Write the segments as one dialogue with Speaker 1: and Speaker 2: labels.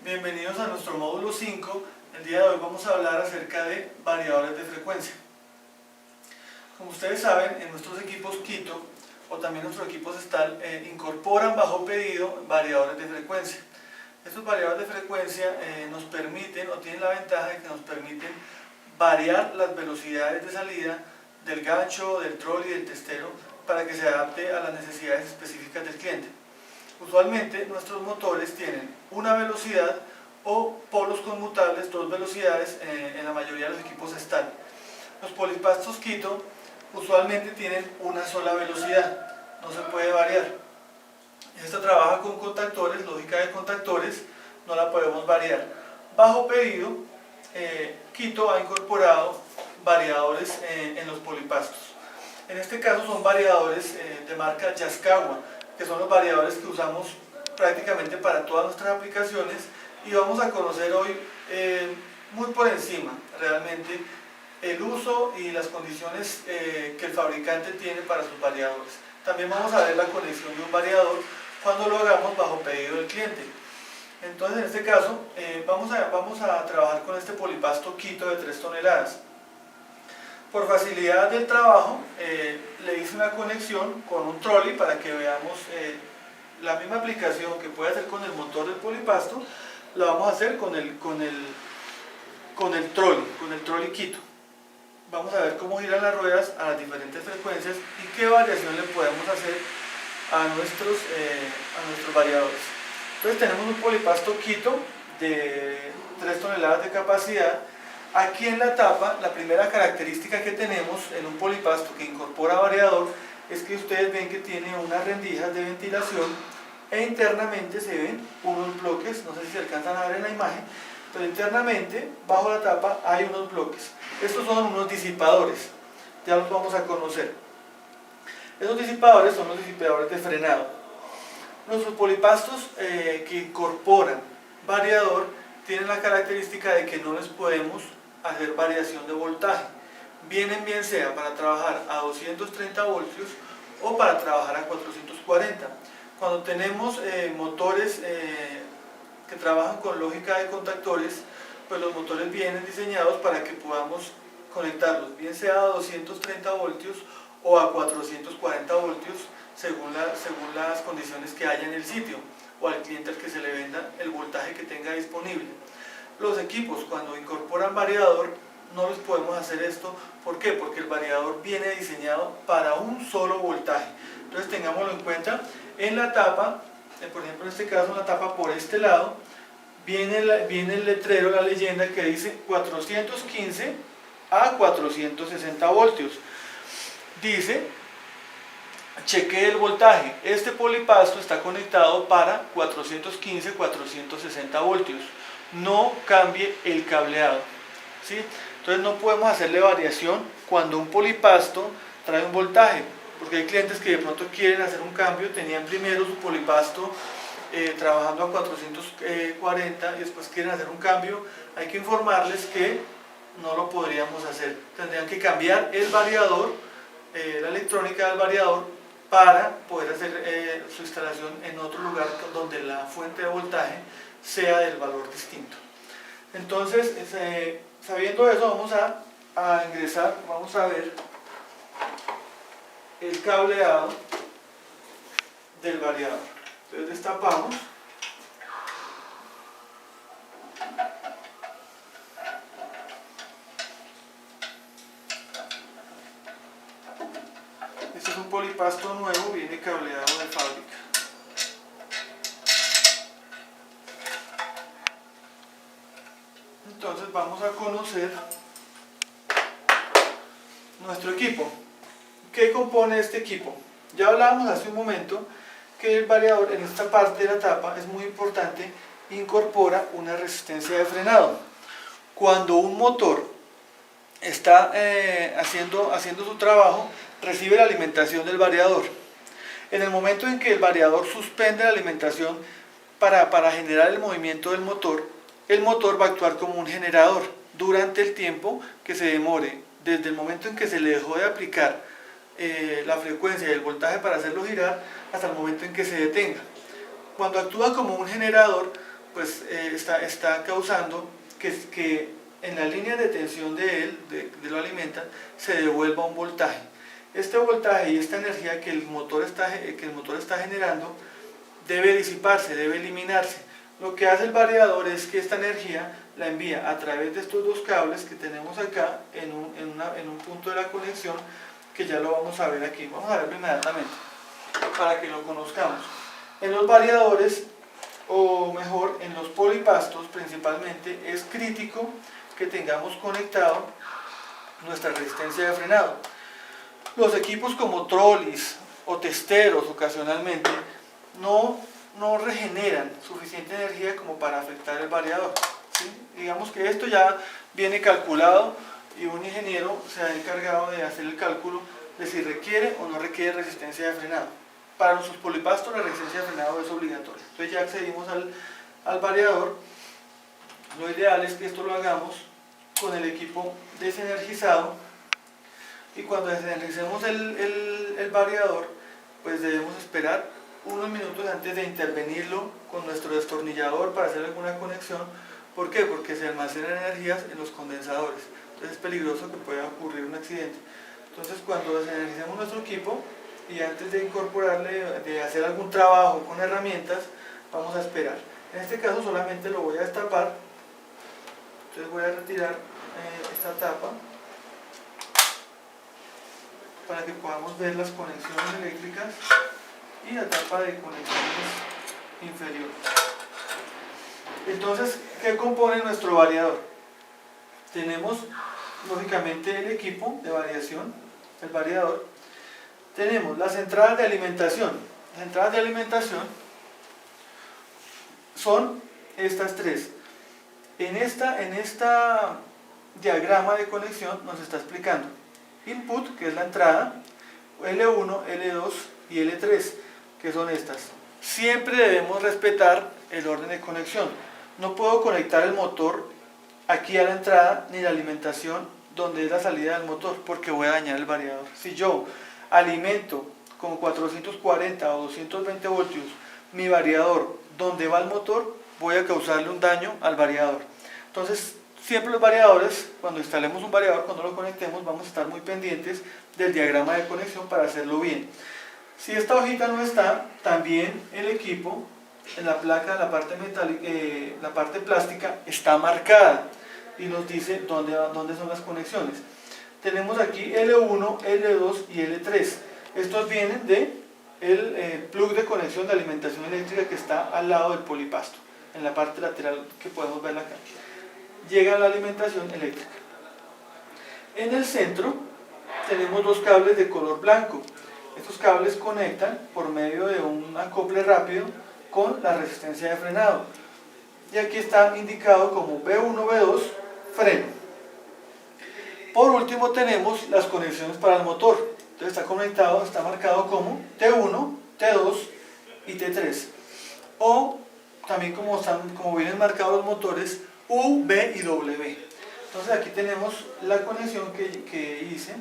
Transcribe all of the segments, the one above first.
Speaker 1: Bienvenidos a nuestro módulo 5. El día de hoy vamos a hablar acerca de variadores de frecuencia. Como ustedes saben, en nuestros equipos Quito o también nuestros equipos STAL incorporan bajo pedido variadores de frecuencia. Estos variadores de frecuencia nos permiten o tienen la ventaja de que nos permiten variar las velocidades de salida del gancho, del trolley y del testero para que se adapte a las necesidades específicas del cliente. Usualmente nuestros motores tienen una velocidad o polos conmutables, dos velocidades en la mayoría de los equipos STAL. Los polipastos Quito usualmente tienen una sola velocidad, no se puede variar. Esta trabaja con contactores, lógica de contactores, no la podemos variar. Bajo pedido, Quito ha incorporado variadores en los polipastos. En este caso son variadores de marca Yaskawa, que son los variadores que usamos prácticamente para todas nuestras aplicaciones, y vamos a conocer hoy muy por encima realmente el uso y las condiciones que el fabricante tiene para sus variadores. También vamos a ver la conexión de un variador cuando lo hagamos bajo pedido del cliente. Entonces, en este caso vamos a trabajar con este polipasto Quito de 3 toneladas. Por facilidad del trabajo, le hice una conexión con un trolley para que veamos la misma aplicación que puede hacer con el motor del polipasto, la vamos a hacer con el trolley Quito. Vamos a ver cómo giran las ruedas a las diferentes frecuencias y qué variación le podemos hacer a nuestros variadores. Entonces tenemos un polipasto Quito de 3 toneladas de capacidad. Aquí en la tapa, la primera característica que tenemos en un polipasto que incorpora variador es que ustedes ven que tiene unas rendijas de ventilación e internamente se ven unos bloques, no sé si se alcanzan a ver en la imagen, pero internamente, bajo la tapa, hay unos bloques. Estos son unos disipadores, ya los vamos a conocer. Esos disipadores son los disipadores de frenado. Nuestros polipastos que incorporan variador tienen la característica de que no les podemos hacer variación de voltaje. Vienen bien sea para trabajar a 230 voltios o para trabajar a 440. Cuando tenemos motores que trabajan con lógica de contactores, pues los motores vienen diseñados para que podamos conectarlos, bien sea a 230 voltios o a 440 voltios según las condiciones que haya en el sitio o al cliente al que se le venda el voltaje que tenga disponible. Los equipos, cuando incorporan variador, no les podemos hacer esto. ¿Por qué? Porque el variador viene diseñado para un solo voltaje. Entonces tengámoslo en cuenta. En la tapa, por ejemplo en este caso en la tapa por este lado, viene el letrero, la leyenda que dice 415 a 460 voltios. Dice, chequee el voltaje. Este polipasto está conectado para 415-460 voltios. No cambie el cableado, ¿sí? Entonces no podemos hacerle variación cuando un polipasto trae un voltaje, porque hay clientes que de pronto quieren hacer un cambio, tenían primero su polipasto trabajando a 440 y después quieren hacer un cambio. Hay que informarles que no lo podríamos hacer, tendrían que cambiar el variador, la electrónica del variador, para poder hacer su instalación en otro lugar donde la fuente de voltaje sea del valor distinto. Entonces, sabiendo eso, vamos a ingresar, vamos a ver el cableado del variador. Entonces destapamos. Este es un polipasto nuevo, viene cableado de fábrica. Entonces vamos a conocer nuestro equipo. ¿Qué compone este equipo? Ya hablábamos hace un momento que el variador en esta parte de la tapa es muy importante, incorpora una resistencia de frenado. Cuando un motor está haciendo su trabajo, recibe la alimentación del variador. En el momento en que el variador suspende la alimentación para generar el movimiento del motor, el motor va a actuar como un generador durante el tiempo que se demore desde el momento en que se le dejó de aplicar la frecuencia y el voltaje para hacerlo girar hasta el momento en que se detenga. Cuando actúa como un generador, pues está causando que en la línea de tensión de él, de lo alimentan, se devuelva un voltaje. Este voltaje y esta energía que el motor está generando debe disiparse, debe eliminarse. Lo que hace el variador es que esta energía la envía a través de estos dos cables que tenemos acá en un punto de la conexión, que ya lo vamos a ver aquí. Vamos a verlo inmediatamente para que lo conozcamos. En los variadores, o mejor en los polipastos principalmente, es crítico que tengamos conectado nuestra resistencia de frenado. Los equipos como trolis o testeros ocasionalmente no regeneran suficiente energía como para afectar el variador, ¿sí? Digamos que esto ya viene calculado y un ingeniero se ha encargado de hacer el cálculo de si requiere o no requiere resistencia de frenado. Para nuestros polipastos la resistencia de frenado es obligatoria. Entonces ya accedimos al variador. Lo ideal es que esto lo hagamos con el equipo desenergizado, y cuando desenergicemos el variador, pues debemos esperar unos minutos antes de intervenirlo con nuestro destornillador para hacer alguna conexión. ¿Por qué? Porque se almacenan energías en los condensadores, entonces es peligroso que pueda ocurrir un accidente. Entonces cuando desenergicemos nuestro equipo y antes de incorporarle, de hacer algún trabajo con herramientas, vamos a esperar. En este caso solamente lo voy a destapar, entonces voy a retirar esta tapa para que podamos ver las conexiones eléctricas y la tapa de conexiones inferior. Entonces, ¿qué compone nuestro variador? Tenemos lógicamente el equipo de variación, el variador. Tenemos las entradas de alimentación. Las entradas de alimentación son estas tres. En esta diagrama de conexión nos está explicando input, que es la entrada, L1, L2 y L3, que son estas. Siempre debemos respetar el orden de conexión. No puedo conectar el motor aquí a la entrada ni la alimentación donde es la salida del motor, porque voy a dañar el variador. Si yo alimento con 440 o 220 voltios mi variador donde va el motor, voy a causarle un daño al variador. Entonces, siempre los variadores, cuando instalemos un variador, cuando lo conectemos, vamos a estar muy pendientes del diagrama de conexión para hacerlo bien. Si esta hojita no está, también el equipo, en la placa, la parte metálica, la parte plástica, está marcada y nos dice dónde son las conexiones. Tenemos aquí L1, L2 y L3. Estos vienen del plug de conexión de alimentación eléctrica que está al lado del polipasto, en la parte lateral que podemos ver acá. Llega la alimentación eléctrica. En el centro tenemos dos cables de color blanco. Estos cables conectan por medio de un acople rápido con la resistencia de frenado. Y aquí está indicado como B1, B2, freno. Por último tenemos las conexiones para el motor. Entonces está conectado, está marcado como T1, T2 y T3. O también como vienen marcados los motores, U, B y W. Entonces aquí tenemos la conexión que hice.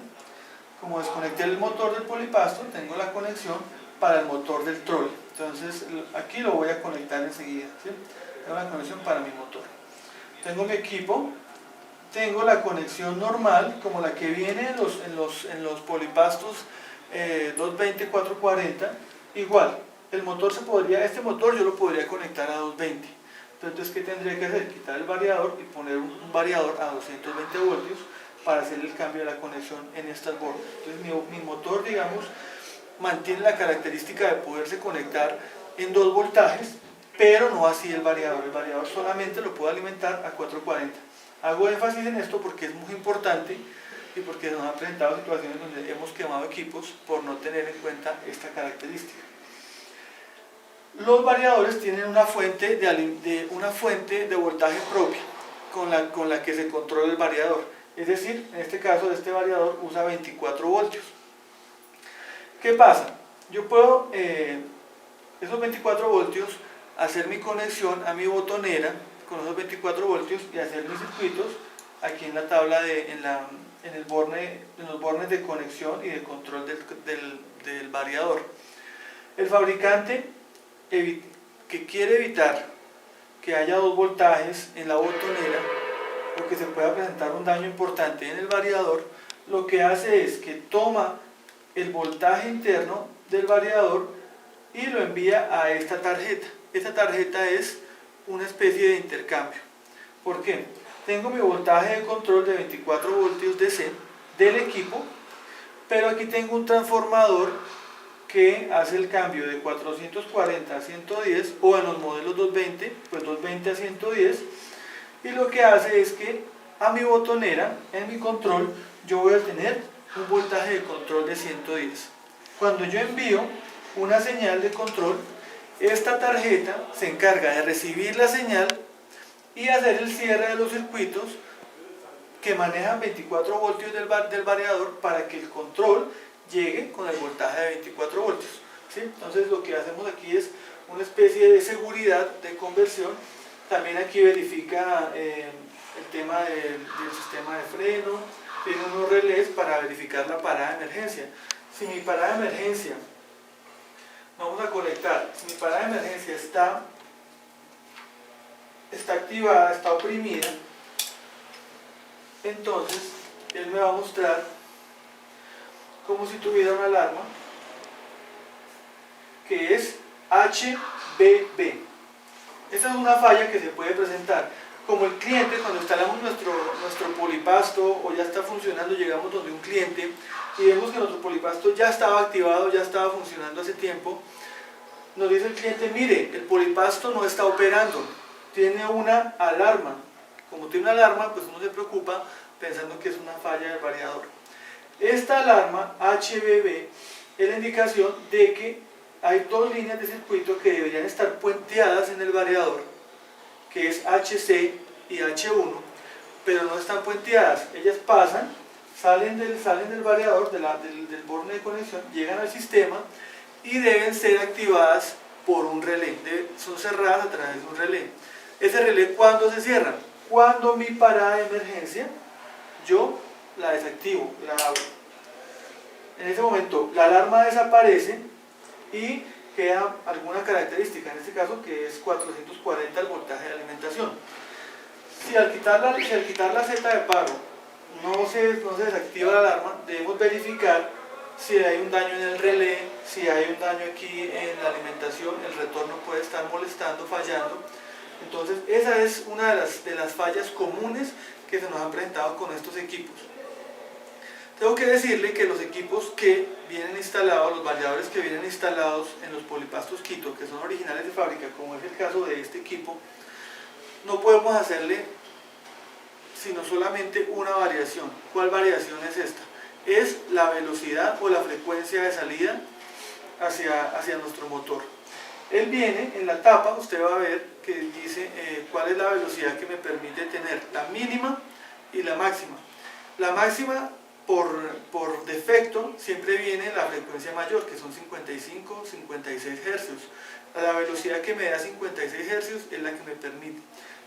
Speaker 1: Como desconecté el motor del polipasto, tengo la conexión para el motor del troll. Entonces aquí lo voy a conectar enseguida, ¿sí? Tengo la conexión para mi motor. Tengo mi equipo, tengo la conexión normal, como la que viene en los polipastos 220-440. Igual, este motor yo lo podría conectar a 220. Entonces, ¿qué tendría que hacer? Quitar el variador y poner un variador a 220 voltios para hacer el cambio de la conexión en estas bordas. Entonces, mi motor, digamos, mantiene la característica de poderse conectar en 2 voltajes, pero no así el variador. El variador solamente lo puedo alimentar a 440. Hago énfasis en esto porque es muy importante y porque nos han presentado situaciones donde hemos quemado equipos por no tener en cuenta esta característica. Los variadores tienen una fuente de voltaje propia con la que se controla el variador. Es decir, en este caso este variador usa 24 voltios. ¿Qué pasa? Yo puedo, esos 24 voltios, hacer mi conexión a mi botonera con esos 24 voltios y hacer mis circuitos aquí en la tabla, en los bornes de conexión y de control del variador. El fabricante que quiere evitar que haya dos voltajes en la botonera o que se pueda presentar un daño importante en el variador, lo que hace es que toma el voltaje interno del variador y lo envía a esta tarjeta. Esta tarjeta es una especie de intercambio. ¿Por qué? Tengo mi voltaje de control de 24 voltios DC del equipo, pero aquí tengo un transformador que hace el cambio de 440 a 110, o en los modelos 220, pues 220 a 110, y lo que hace es que a mi botonera, en mi control, yo voy a tener un voltaje de control de 110. Cuando yo envío una señal de control, esta tarjeta se encarga de recibir la señal y hacer el cierre de los circuitos que manejan 24 voltios del variador para que el control llegue con el voltaje de 24 voltios. ¿Sí? Entonces lo que hacemos aquí es una especie de seguridad de conversión. También aquí verifica el tema del sistema de freno, tiene unos relés para verificar la parada de emergencia. Si mi parada de emergencia, vamos a conectar, si mi parada de emergencia está activada, está oprimida, entonces él me va a mostrar como si tuviera una alarma que es HBB. Esa es una falla que se puede presentar. Como el cliente, cuando instalamos nuestro polipasto o ya está funcionando, llegamos donde un cliente y vemos que nuestro polipasto ya estaba activado, ya estaba funcionando hace tiempo, nos dice el cliente: mire, el polipasto no está operando, tiene una alarma. Como tiene una alarma, pues uno se preocupa pensando que es una falla del variador. Esta alarma HBB es la indicación de que hay dos líneas de circuito que deberían estar puenteadas en el variador, que es HC y H1, pero no están puenteadas. Ellas pasan, salen del variador, del borne de conexión, llegan al sistema y deben ser activadas por un relé. Son cerradas a través de un relé. Ese relé, ¿cuándo se cierra? Cuando mi parada de emergencia, yo la desactivo, la abro. En ese momento la alarma desaparece y queda alguna característica, en este caso que es 440 el voltaje de alimentación. Si al quitar la Z de paro no se desactiva la alarma, debemos verificar si hay un daño en el relé, si hay un daño aquí en la alimentación, el retorno puede estar molestando, fallando. Entonces esa es una de las fallas comunes que se nos han presentado con estos equipos. Tengo que decirle que los equipos que vienen instalados, los variadores que vienen instalados en los polipastos Quito, que son originales de fábrica, como es el caso de este equipo, no podemos hacerle sino solamente una variación. ¿Cuál variación es esta? Es la velocidad o la frecuencia de salida hacia nuestro motor. Él viene en la tapa, usted va a ver que dice cuál es la velocidad que me permite tener, la mínima y la máxima. La máxima, por defecto, siempre viene la frecuencia mayor, que son 55, 56 Hz. La velocidad que me da 56 Hz es la que me permite.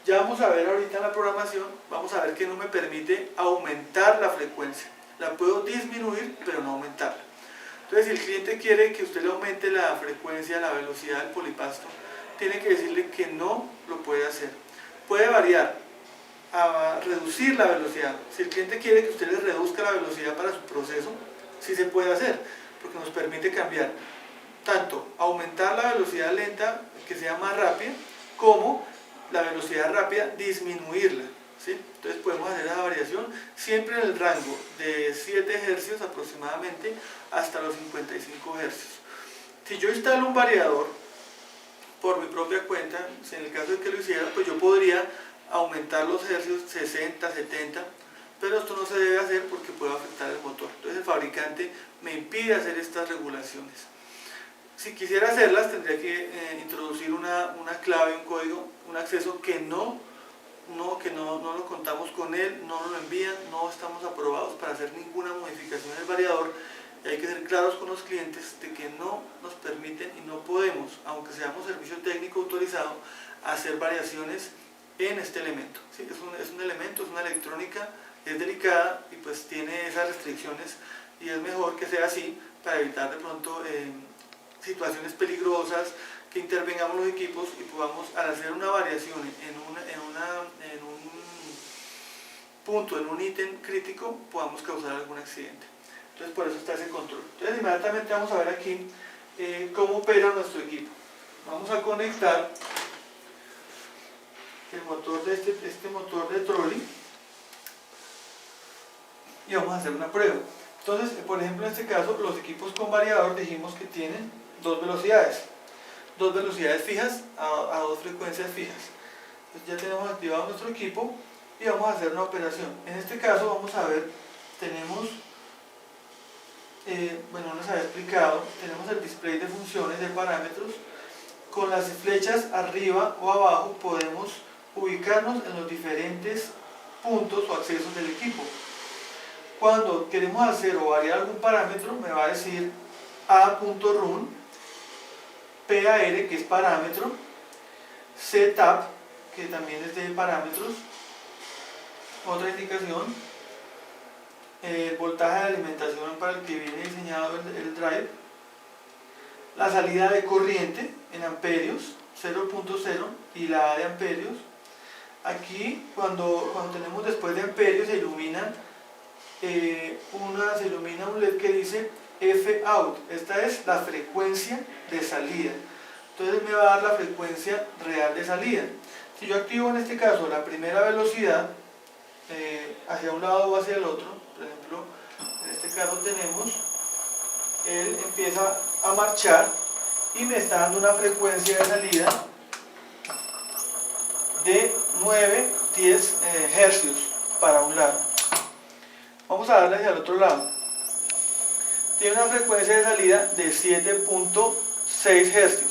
Speaker 1: Ya vamos a ver ahorita en la programación, vamos a ver que no me permite aumentar la frecuencia. La puedo disminuir, pero no aumentarla. Entonces, si el cliente quiere que usted le aumente la frecuencia, la velocidad del polipasto, tiene que decirle que no lo puede hacer. Puede variar a reducir la velocidad. Si el cliente quiere que usted le reduzca la velocidad para su proceso, sí se puede hacer, porque nos permite cambiar tanto aumentar la velocidad lenta, que sea más rápida, como la velocidad rápida disminuirla. ¿Sí? Entonces podemos hacer esa variación siempre en el rango de 7 Hz aproximadamente hasta los 55 Hz. Si yo instalo un variador por mi propia cuenta, si en el caso de que lo hiciera, pues yo podría aumentar los hercios 60, 70, pero esto no se debe hacer porque puede afectar el motor. Entonces el fabricante me impide hacer estas regulaciones. Si quisiera hacerlas, tendría que introducir una clave, un código, un acceso que no lo contamos con él, no nos lo envían, no estamos aprobados para hacer ninguna modificación del variador. Y hay que ser claros con los clientes de que no nos permiten y no podemos, aunque seamos servicio técnico autorizado, hacer variaciones en este elemento. ¿Sí? Es un elemento, es una electrónica, es delicada y pues tiene esas restricciones, y es mejor que sea así para evitar de pronto situaciones peligrosas, que intervengamos los equipos y podamos, al hacer una variación en un punto, en un ítem crítico, podamos causar algún accidente. Entonces por eso está ese control. Entonces inmediatamente vamos a ver aquí cómo opera nuestro equipo. Vamos a conectar el motor de este motor de trolley y vamos a hacer una prueba. Entonces, por ejemplo, en este caso, los equipos con variador dijimos que tienen dos velocidades fijas a dos frecuencias fijas. Entonces ya tenemos activado nuestro equipo y vamos a hacer una operación. En este caso vamos a ver, tenemos, bueno, nos había explicado, tenemos el display de funciones, de parámetros. Con las flechas arriba o abajo podemos ubicarnos en los diferentes puntos o accesos del equipo. Cuando queremos hacer o variar algún parámetro, me va a decir a.run, PAR, que es parámetro, CTAP, que también es de parámetros, otra indicación, el voltaje de alimentación para el que viene diseñado el drive, la salida de corriente en amperios, 0.0, y la A de amperios. Aquí, cuando tenemos después de amperios, se ilumina un LED que dice F-out. Esta es la frecuencia de salida. Entonces me va a dar la frecuencia real de salida. Si yo activo en este caso la primera velocidad, hacia un lado o hacia el otro, por ejemplo, en este caso tenemos, él empieza a marchar y me está dando una frecuencia de salida de 9-10 hercios para un lado. Vamos a darle hacia el otro lado. Tiene una frecuencia de salida de 7.6 hercios.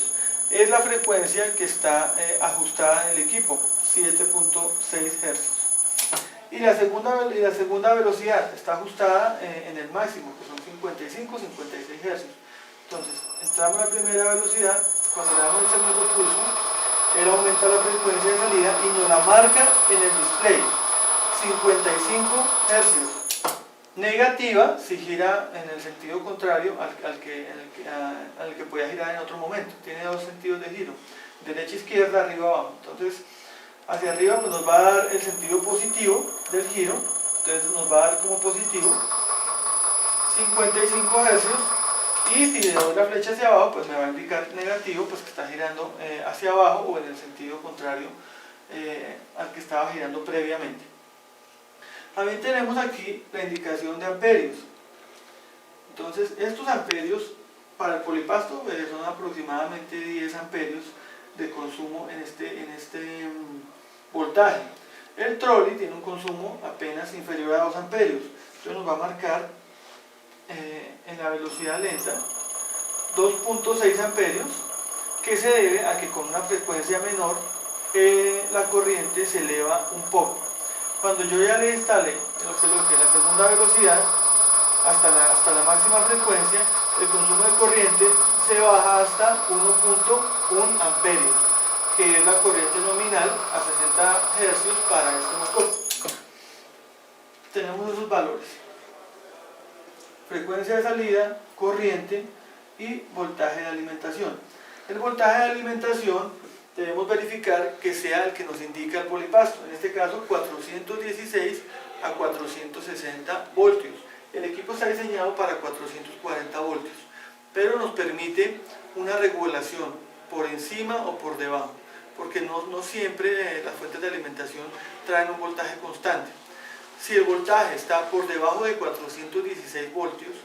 Speaker 1: Es la frecuencia que está ajustada en el equipo, 7.6 hercios. Y la segunda velocidad está ajustada en el máximo, que son 55-56 hercios. Entonces, entramos a la primera velocidad, cuando le damos el segundo pulso, él aumenta la frecuencia de salida y nos la marca en el display, 55 hercios. Negativa si gira en el sentido contrario al que podía girar en otro momento. Tiene dos sentidos de giro, derecha, izquierda, arriba, abajo. Entonces, hacia arriba pues nos va a dar el sentido positivo del giro, entonces nos va a dar como positivo 55 hercios, y si le doy la flecha hacia abajo pues me va a indicar negativo, pues que está girando hacia abajo o en el sentido contrario al que estaba girando previamente. También tenemos aquí la indicación de amperios. Entonces estos amperios para el polipasto son aproximadamente 10 amperios de consumo en este voltaje. El trolley tiene un consumo apenas inferior a 2 amperios. Entonces nos va a marcar en la velocidad lenta 2.6 amperios, que se debe a que con una frecuencia menor la corriente se eleva un poco. Cuando yo ya le instale la segunda velocidad hasta la máxima frecuencia, el consumo de corriente se baja hasta 1.1 amperios, que es la corriente nominal a 60 hercios para este motor. Tenemos esos valores: frecuencia de salida, corriente y voltaje de alimentación. El voltaje de alimentación debemos verificar que sea el que nos indica el polipasto, en este caso 416 a 460 voltios. El equipo está diseñado para 440 voltios, pero nos permite una regulación por encima o por debajo, porque no siempre las fuentes de alimentación traen un voltaje constante. Si el voltaje está por debajo de 416 voltios,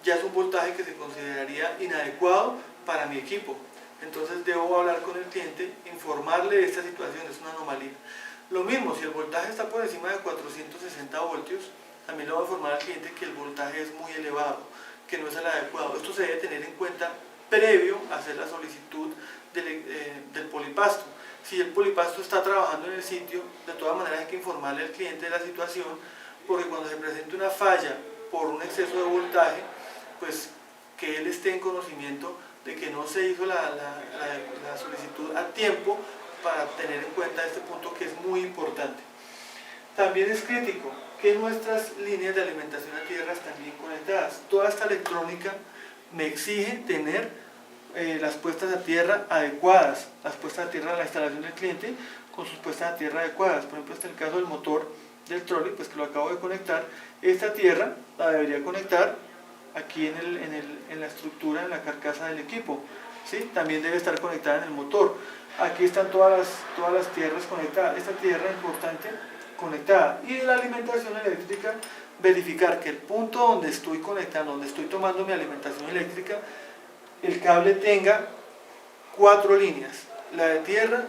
Speaker 1: ya es un voltaje que se consideraría inadecuado para mi equipo. Entonces debo hablar con el cliente, informarle de esta situación, es una anomalía. Lo mismo, si el voltaje está por encima de 460 voltios, también le voy a informar al cliente que el voltaje es muy elevado, que no es el adecuado. Esto se debe tener en cuenta previo a hacer la solicitud del polipasto. Si el polipasto está trabajando en el sitio, de todas maneras hay que informarle al cliente de la situación, porque cuando se presente una falla por un exceso de voltaje, pues que él esté en conocimiento de que no se hizo la solicitud a tiempo, para tener en cuenta este punto que es muy importante. También es crítico que nuestras líneas de alimentación a tierra están bien conectadas. Toda esta electrónica me exige tener las puestas a tierra adecuadas, las puestas a tierra de la instalación del cliente con sus puestas a tierra adecuadas. Por ejemplo, este es el caso del motor del trolley, pues que lo acabo de conectar. Esta tierra la debería conectar aquí en la estructura, en la carcasa del equipo, ¿sí? También debe estar conectada en el motor. Aquí están todas las tierras conectadas. Esta tierra es importante conectada. Y de la alimentación eléctrica, verificar que el punto donde estoy conectando, donde estoy tomando mi alimentación eléctrica, el cable tenga 4 líneas, la de tierra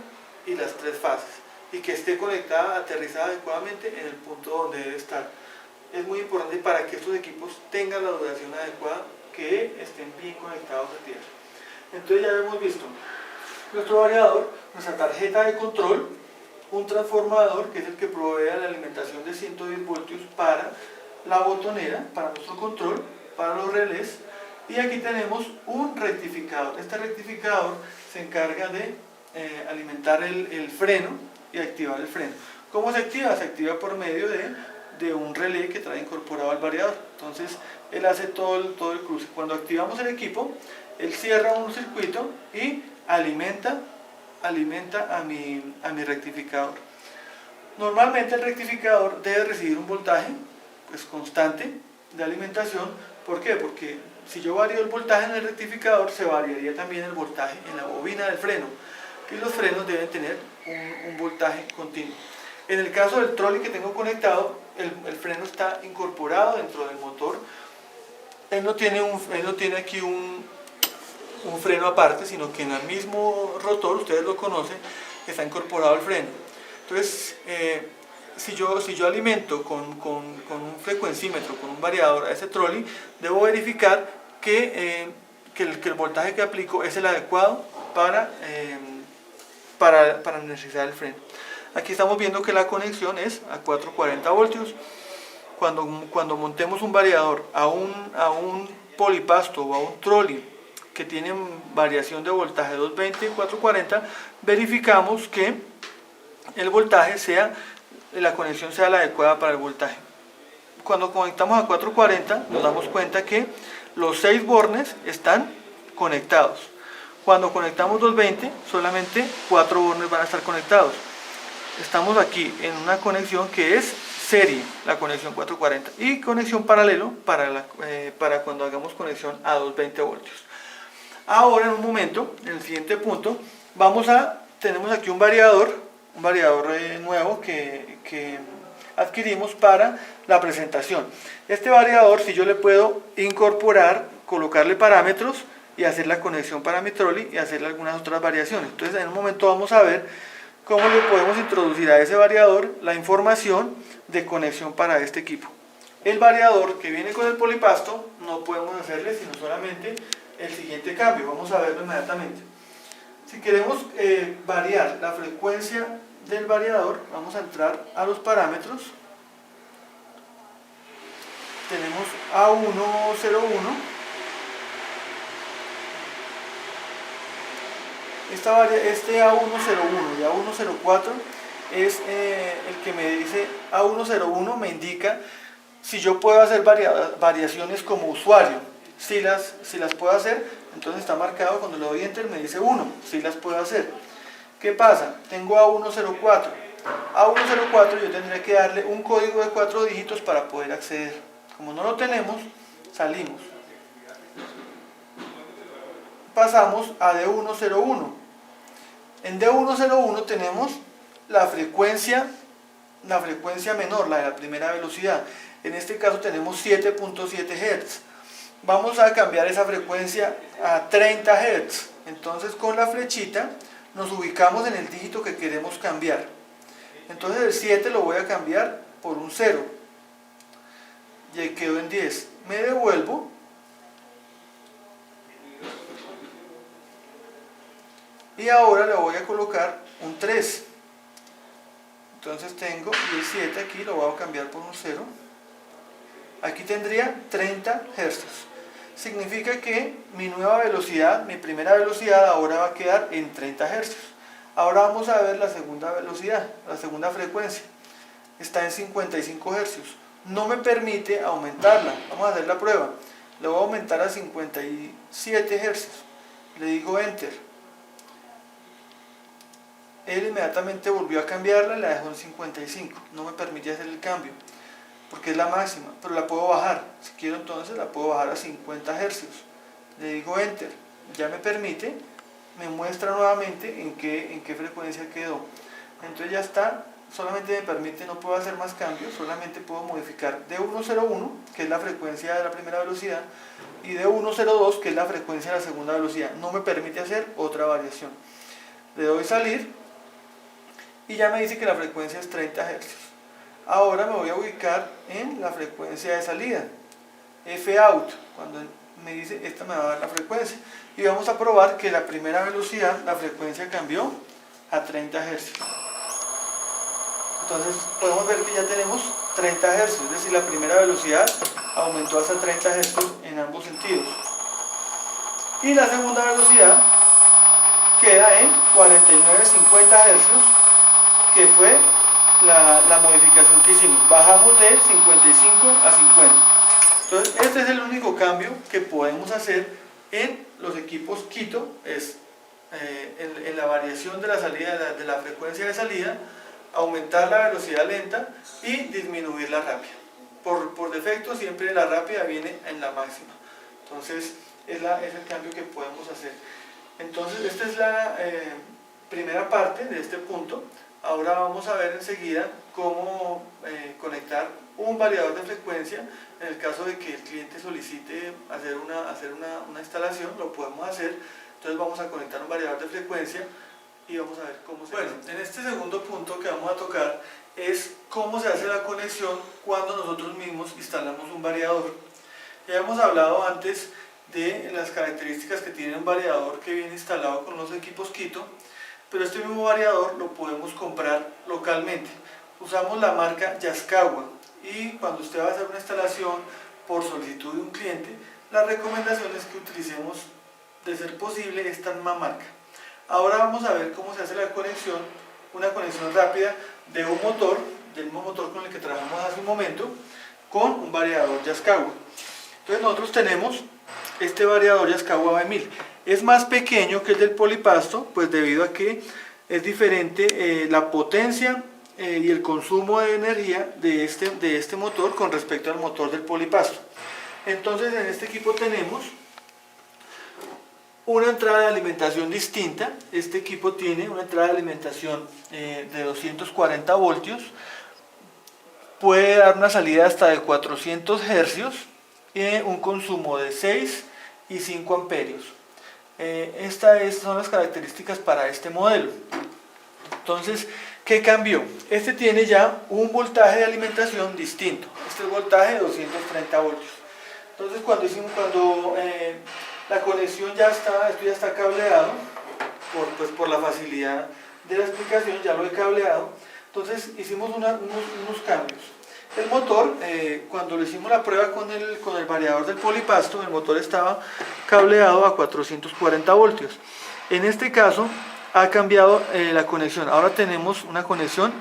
Speaker 1: y las 3 fases, y que esté conectada, aterrizada adecuadamente en el punto donde debe estar. Es muy importante para que estos equipos tengan la duración adecuada, que estén bien conectados a tierra. Entonces ya hemos visto nuestro variador, nuestra tarjeta de control, un transformador que es el que provee la alimentación de 110 voltios para la botonera, para nuestro control, para los relés, y aquí tenemos un rectificador. Este rectificador se encarga de alimentar el freno y activar el freno. ¿Cómo se activa? Se activa por medio de un relé que trae incorporado al variador. Entonces él hace todo el cruce. Cuando activamos el equipo, él cierra un circuito y alimenta a mi rectificador. Normalmente el rectificador debe recibir un voltaje pues, constante de alimentación. ¿Por qué? Porque si yo varío el voltaje en el rectificador, se variaría también el voltaje en la bobina del freno, y los frenos deben tener un voltaje continuo. En el caso del trolley que tengo conectado, el freno está incorporado dentro del motor. Él no tiene aquí un freno aparte, sino que en el mismo rotor, ustedes lo conocen, está incorporado el freno. Entonces, si yo alimento con un frecuencímetro, con un variador a ese trolley, debo verificar que el voltaje que aplico es el adecuado para necesitar el freno. Aquí estamos viendo que la conexión es a 440 voltios. Cuando montemos un variador a un polipasto o a un trolley que tienen variación de voltaje 220 y 440, verificamos que el voltaje la conexión sea la adecuada para el voltaje. Cuando conectamos a 440 nos damos cuenta que los 6 bornes están conectados. Cuando conectamos 220 solamente 4 bornes van a estar conectados. Estamos aquí en una conexión que es serie, la conexión 440, y conexión paralelo para cuando hagamos conexión a 220 voltios. Ahora, en un momento, en el siguiente punto, tenemos aquí un variador nuevo que adquirimos para la presentación. Este variador, si yo le puedo incorporar, colocarle parámetros y hacer la conexión para mi trolley y hacerle algunas otras variaciones. Entonces, en un momento vamos a ver cómo le podemos introducir a ese variador la información de conexión para este equipo. El variador que viene con el polipasto no podemos hacerle sino solamente el siguiente cambio. Vamos a verlo inmediatamente. Si queremos variar la frecuencia del variador, vamos a entrar a los parámetros. Tenemos A101. Este A101 y A104 es el que me dice, A101 me indica si yo puedo hacer variaciones como usuario. Si las puedo hacer, entonces está marcado, cuando le doy enter me dice 1, si las puedo hacer. ¿Qué pasa? Tengo A104. A104 yo tendría que darle un código de 4 dígitos para poder acceder. Como no lo tenemos, salimos. Pasamos a D101. En D101 tenemos la frecuencia menor, la de la primera velocidad. En este caso tenemos 7.7 Hz. Vamos a cambiar esa frecuencia a 30 Hz. Entonces con la flechita nos ubicamos en el dígito que queremos cambiar. Entonces el 7 lo voy a cambiar por un 0. Y quedó en 10. Me devuelvo. Y ahora le voy a colocar un 3. Entonces tengo, y el 7 aquí lo voy a cambiar por un 0. Aquí tendría 30 Hz. Significa que mi nueva velocidad, mi primera velocidad ahora va a quedar en 30 Hz. Ahora vamos a ver la segunda velocidad, la segunda frecuencia. Está en 55 Hz. No me permite aumentarla. Vamos a hacer la prueba. Le voy a aumentar a 57 Hz. le digo Enter. Él inmediatamente volvió a cambiarla y la dejó en 55. No me permite hacer el cambio, porque es la máxima, pero la puedo bajar. Si quiero entonces la puedo bajar a 50 Hz. Le digo Enter. Ya me permite, me muestra nuevamente en qué frecuencia quedó. Entonces ya está, solamente me permite, no puedo hacer más cambios, solamente puedo modificar D101, que es la frecuencia de la primera velocidad, y D102, que es la frecuencia de la segunda velocidad. No me permite hacer otra variación. Le doy salir y ya me dice que la frecuencia es 30 Hz. Ahora me voy a ubicar en la frecuencia de salida, Fout, cuando me dice esta me va a dar la frecuencia, y vamos a probar que la primera velocidad, la frecuencia cambió a 30 Hz. Entonces podemos ver que ya tenemos 30 Hz, es decir, la primera velocidad aumentó hasta 30 Hz en ambos sentidos. Y la segunda velocidad queda en 49-50 Hz, que fue la modificación que hicimos. Bajamos de 55 a 50. Entonces este es el único cambio que podemos hacer en los equipos Kito, es en la variación de la salida, de la frecuencia de salida, aumentar la velocidad lenta y disminuir la rápida. Por defecto siempre la rápida viene en la máxima. Entonces es el cambio que podemos hacer. Entonces esta es la primera parte de este punto. Ahora vamos a ver enseguida cómo conectar un variador de frecuencia. En el caso de que el cliente solicite hacer una instalación, lo podemos hacer. Entonces vamos a conectar un variador de frecuencia y vamos a ver cómo se hace. Bueno, en este segundo punto que vamos a tocar es cómo se hace la conexión cuando nosotros mismos instalamos un variador. Ya hemos hablado antes de las características que tiene un variador que viene instalado con los equipos Kito, pero este mismo variador lo podemos comprar localmente. Usamos la marca Yaskawa y cuando usted va a hacer una instalación por solicitud de un cliente, la recomendación es que utilicemos, de ser posible, esta misma marca. Ahora vamos a ver cómo se hace la conexión, una conexión rápida de un motor, del mismo motor con el que trabajamos hace un momento, con un variador Yaskawa. Entonces nosotros tenemos este variador Yaskawa B1000. Es más pequeño que el del polipasto, pues debido a que es diferente la potencia y el consumo de energía de este motor con respecto al motor del polipasto. Entonces en este equipo tenemos una entrada de alimentación distinta. Este equipo tiene una entrada de alimentación de 240 voltios, puede dar una salida hasta de 400 hercios y un consumo de 6 y 5 amperios. Estas son las características para este modelo. Entonces, ¿qué cambió? Este tiene ya un voltaje de alimentación distinto. Este es el voltaje de 230 voltios. Entonces, cuando la conexión ya está, esto ya está cableado, por la facilidad de la explicación, ya lo he cableado. Entonces, hicimos unos cambios. El motor, cuando le hicimos la prueba con el variador del polipasto, el motor estaba cableado a 440 voltios. En este caso, ha cambiado la conexión. Ahora tenemos una conexión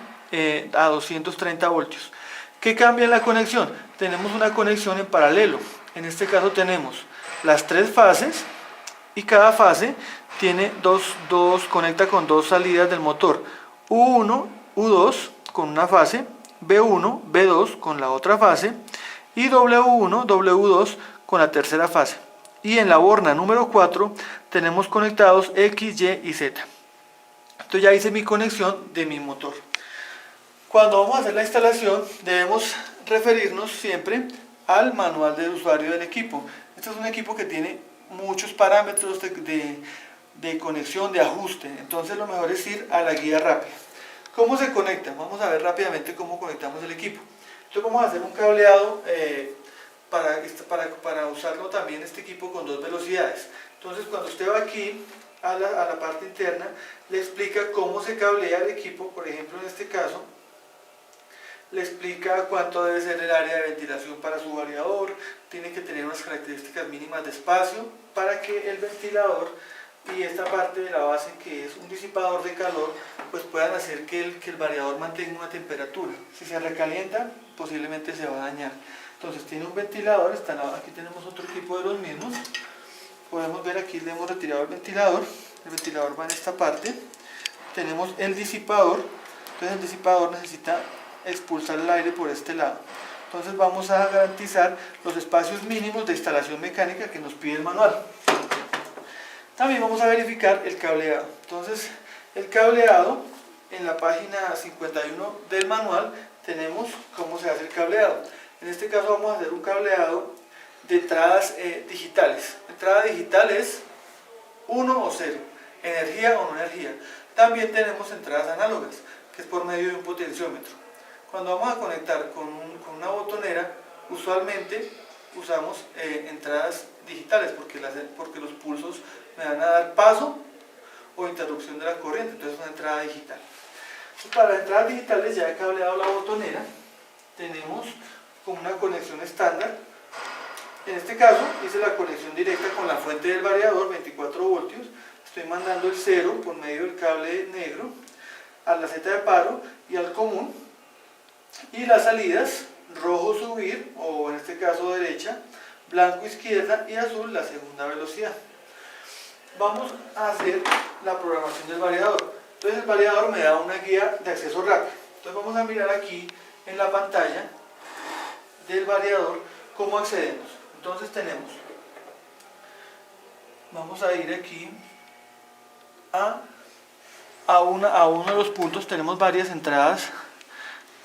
Speaker 1: a 230 voltios. ¿Qué cambia en la conexión? Tenemos una conexión en paralelo. En este caso tenemos las 3 fases y cada fase tiene conecta con 2 salidas del motor. U1, U2 con una fase, B1, B2 con la otra fase y W1, W2 con la tercera fase. Y en la borna número 4 tenemos conectados X, Y y Z. Entonces ya hice mi conexión de mi motor. Cuando vamos a hacer la instalación debemos referirnos siempre al manual del usuario del equipo. Este es un equipo que tiene muchos parámetros de conexión, de ajuste. Entonces lo mejor es ir a la guía rápida. ¿Cómo se conecta? Vamos a ver rápidamente cómo conectamos el equipo. Entonces vamos a hacer un cableado para usarlo también este equipo con 2 velocidades. Entonces cuando usted va aquí a la parte interna, le explica cómo se cablea el equipo. Por ejemplo, en este caso, le explica cuánto debe ser el área de ventilación para su variador. Tiene que tener unas características mínimas de espacio para que el ventilador y esta parte de la base, que es un disipador de calor, pues puedan hacer que el variador mantenga una temperatura. Si se recalienta, posiblemente se va a dañar. Entonces tiene un ventilador, aquí tenemos otro equipo de los mismos. podemos ver aquí le hemos retirado el ventilador va en esta parte. Tenemos el disipador, entonces el disipador necesita expulsar el aire por este lado. Entonces vamos a garantizar los espacios mínimos de instalación mecánica que nos pide el manual. También vamos a verificar el cableado. Entonces el cableado, en la página 51 del manual tenemos cómo se hace el cableado. En este caso vamos a hacer un cableado de entradas digitales. Entrada digital es 1 o 0, energía o no energía. También tenemos entradas análogas, que es por medio de un potenciómetro. Cuando vamos a conectar con una botonera, usualmente usamos entradas digitales porque los pulsos me van a dar paso o interrupción de la corriente, entonces es una entrada digital. Entonces, para las entradas digitales ya he cableado la botonera, tenemos como una conexión estándar. En este caso hice la conexión directa con la fuente del variador, 24 voltios, estoy mandando el 0 por medio del cable negro a la seta de paro y al común, y las salidas, rojo subir, o en este caso derecha, blanco izquierda y azul la segunda velocidad. Vamos a hacer la programación del variador. Entonces el variador me da una guía de acceso rápido. Entonces vamos a mirar aquí en la pantalla del variador cómo accedemos. Entonces vamos a ir aquí a uno de los puntos. Tenemos varias entradas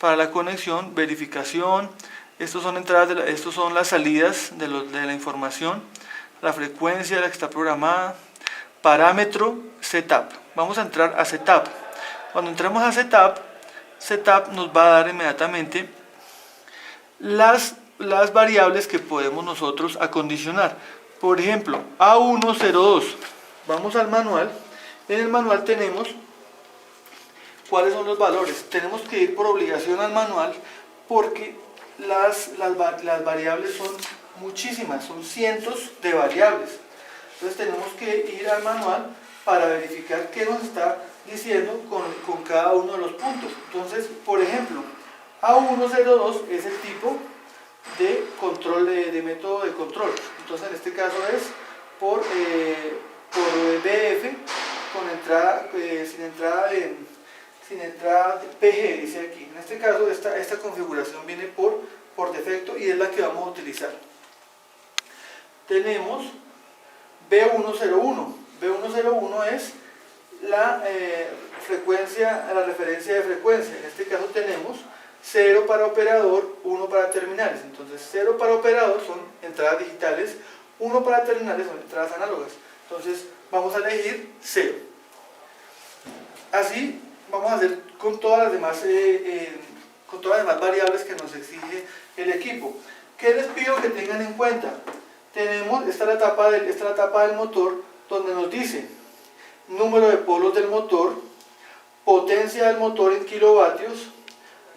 Speaker 1: para la conexión, verificación. Estos son las salidas de la información, la frecuencia de la que está programada, parámetro, setup. Vamos a entrar a setup. Cuando entramos a setup nos va a dar inmediatamente las variables que podemos nosotros acondicionar. Por ejemplo, A102. Vamos al manual. En el manual tenemos cuáles son los valores. Tenemos que ir por obligación al manual porque las variables son muchísimas, son cientos de variables. Entonces tenemos que ir al manual para verificar qué nos está diciendo con cada uno de los puntos. Entonces, por ejemplo, A102 es el tipo de control de método de control. Entonces en este caso es por BF con entrada sin entrada PG, dice aquí. En este caso esta configuración viene por defecto y es la que vamos a utilizar. Tenemos B101. B101 es la referencia de frecuencia. En este caso tenemos 0 para operador, 1 para terminales. Entonces 0 para operador son entradas digitales, 1 para terminales son entradas análogas. Entonces vamos a elegir 0. Así vamos a hacer con todas las demás variables que nos exige el equipo. ¿Qué les pido que tengan en cuenta? Esta es la etapa del motor, donde nos dice número de polos del motor, potencia del motor en kilovatios,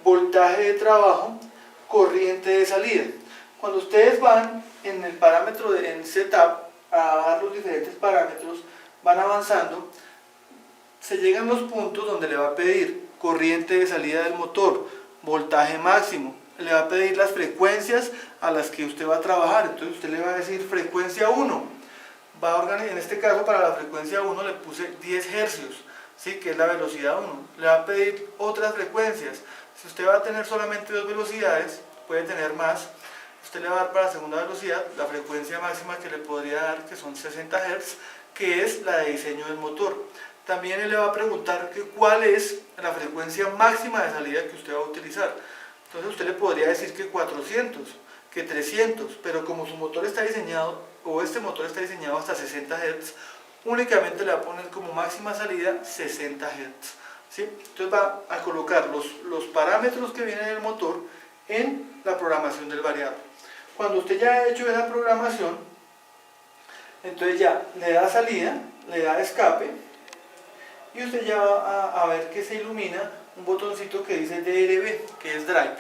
Speaker 1: voltaje de trabajo, corriente de salida. Cuando ustedes van en el parámetro en setup a dar los diferentes parámetros, van avanzando, se llegan los puntos donde le va a pedir corriente de salida del motor, voltaje máximo, le va a pedir las frecuencias a las que usted va a trabajar. Entonces usted le va a decir frecuencia 1, en este caso para la frecuencia 1 le puse 10 hercios, ¿sí? Que es la velocidad 1, le va a pedir otras frecuencias. Si usted va a tener solamente 2 velocidades, puede tener más, usted le va a dar para la segunda velocidad la frecuencia máxima que le podría dar, que son 60 Hz, que es la de diseño del motor. También él le va a preguntar cuál es la frecuencia máxima de salida que usted va a utilizar. Entonces usted le podría decir que 400, que 300, pero como su motor está diseñado, o este motor está diseñado hasta 60 Hz, únicamente le va a poner como máxima salida 60 Hz. ¿Sí? Entonces va a colocar los parámetros que vienen del motor en la programación del variador. Cuando usted ya ha hecho esa programación, entonces ya le da salida, le da escape, y usted ya va a ver que se ilumina un botoncito que dice DRB, que es Drive.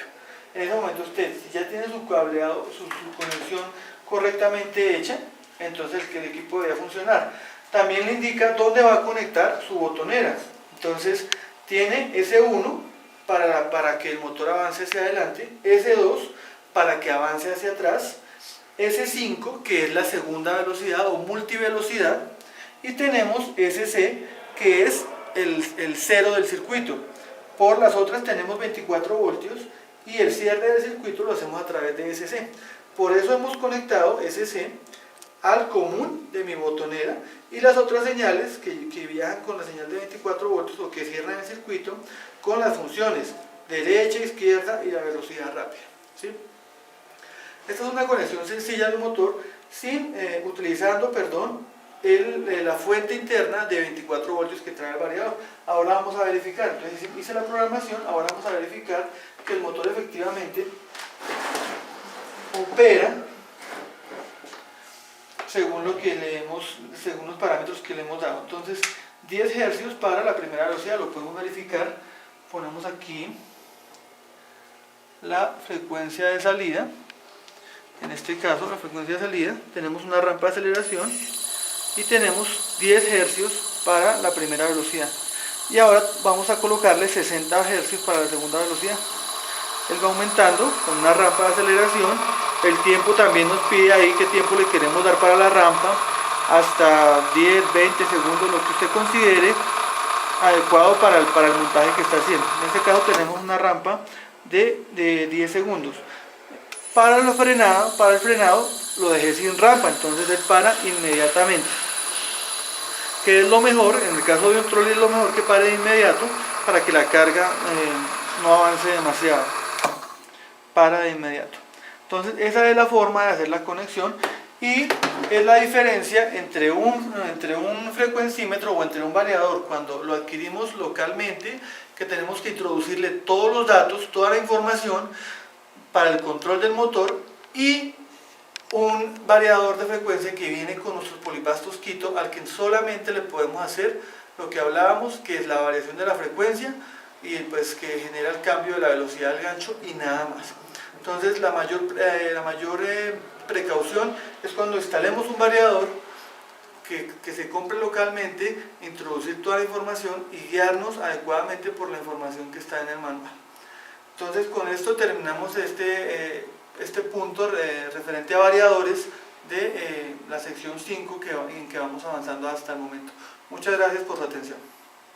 Speaker 1: En ese momento usted, si ya tiene su cableado, su conexión correctamente hecha, entonces el equipo debe funcionar. También le indica dónde va a conectar su botonera. Entonces tiene S1 para que el motor avance hacia adelante, S2 para que avance hacia atrás, S5, que es la segunda velocidad o multivelocidad, y tenemos SC, que es el cero del circuito. Por las otras tenemos 24 voltios y el cierre del circuito lo hacemos a través de SC. Por eso hemos conectado SC al común de mi botonera, y las otras señales que viajan con la señal de 24 voltios o que cierran el circuito con las funciones derecha, izquierda y la velocidad rápida, ¿sí? Esta es una conexión sencilla del motor utilizando la fuente interna de 24 voltios que trae el variador. Ahora vamos a verificar, entonces hice la programación, ahora vamos a verificar que el motor efectivamente opera según los parámetros que le hemos dado. Entonces 10 Hz para la primera velocidad, lo podemos verificar. Ponemos aquí la frecuencia de salida. En este caso, la frecuencia de salida, tenemos una rampa de aceleración y tenemos 10 Hz para la primera velocidad. Y ahora vamos a colocarle 60 Hz para la segunda velocidad. Él va aumentando con una rampa de aceleración. El tiempo también nos pide ahí qué tiempo le queremos dar para la rampa, hasta 10, 20 segundos, lo que usted considere adecuado para el montaje que está haciendo. En este caso tenemos una rampa de 10 segundos. Para el frenado lo dejé sin rampa, entonces él para inmediatamente. Que es lo mejor, en el caso de un trolley es lo mejor que pare de inmediato para que la carga no avance demasiado. Para de inmediato. Entonces esa es la forma de hacer la conexión, y es la diferencia entre un frecuencímetro o entre un variador cuando lo adquirimos localmente, que tenemos que introducirle todos los datos, toda la información para el control del motor, y un variador de frecuencia que viene con nuestros polipastos Quito, al que solamente le podemos hacer lo que hablábamos, que es la variación de la frecuencia y pues que genera el cambio de la velocidad del gancho y nada más. Entonces la mayor precaución es cuando instalemos un variador que se compre localmente, introducir toda la información y guiarnos adecuadamente por la información que está en el manual. Entonces con esto terminamos este punto referente a variadores de la sección 5 en que vamos avanzando hasta el momento. Muchas gracias por su atención.